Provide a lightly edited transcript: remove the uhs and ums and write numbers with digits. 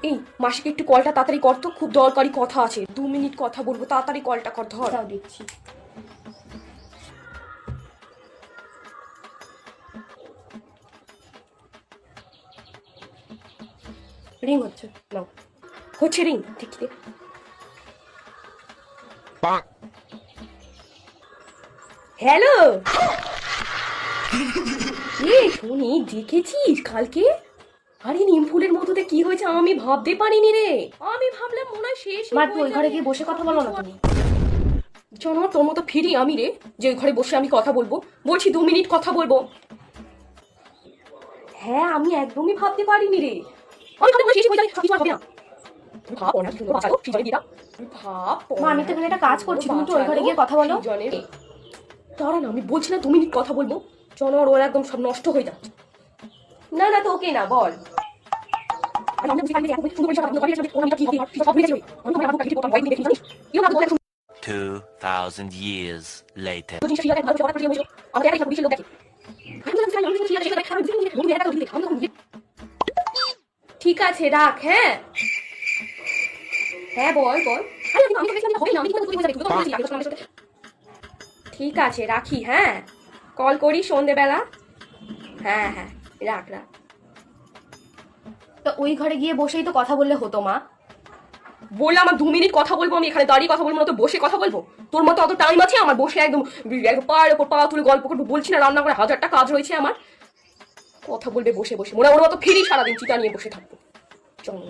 এই মাসিকে একটু কলটা তাড়াতাড়ি কর তো, খুব দরকারি কথা আছে, 2 মিনিট কথা বলবো, তাড়াতাড়ি কলটা কর, ধর। দাও দিচ্ছি। রিং হচ্ছে, নাও। হচ্ছে রিং, ঠিক ঠিক। হ্যালো। এ শুনি, দেখেছিস কালকে? আরে নিমফুলের মধ্যে কি হয়েছে আমি ভাবতে পারিনি রে। আমি ভাবলাম মনে হয় শেষ। মা তুই ওই ঘরে গিয়ে বসে কথা বলো না তুমি। জানো তোর মতো ফিরি আমি রে, যে ওই ঘরে বসে আমি কথা বলবো? বলছি 2 মিনিট কথা বলবো। হ্যাঁ আমি একদমই ভাবতে পারিনি রে। আমি ভাবলাম শেষ হয়ে যাবে, কিছু আর হবে না। তুমি ভাব অনেক সুন্দর বাঁচালো ফ্রিজে দিটা। তুমি ভাব মা আমি তো এখানে একটা কাজ করছি, তুমি তো ওই ঘরে গিয়ে কথা বলো। দাঁড়া না, আমি বলছি না 2 মিনিট কথা বলবো। জানোয়ার ওরা একদম সব নষ্ট হয়ে যাচ্ছে। না না তোকে না, বল। আমি আমি বুঝি এখন সুন্দর করে কথা বলি, আমি কি হবে সব ভুলে যাবে। আমি তো আমার কাছে কথা বলি দেখি জানিস। কি হবে বল। 2000 years later. তো জিনিস ফিরে গেছে, সবার প্রিয় হয়েছিল। আমাদের একাই সব বিশেষ লোক দেখে। ঠিক আছে রাখ, হ্যাঁ হ্যাঁ বল বল। ঠিক আছে রাখি, হ্যাঁ কল করি সন্ধেবেলা। হ্যাঁ হ্যাঁ রাখ রাখ। তো ওই ঘরে গিয়ে বসেই তো কথা বললে হতো মা। বললাম আমার 2 মিনিট কথা বলবো, আমি এখানে দাঁড়িয়ে কথা বলবো না তো বসে কথা বলবো? তোর মতো অত টাইম আছে আমার বসে একদম পায়ের ওপর পা তুলে গল্প করবো? বলছি না রান্না করে 1000টা কাজ রয়েছে আমার। কথা বলবে বসে বসে, মনে ওর মতো ফিরি সারাদিন চিতা নিয়ে বসে থাকবো। চল।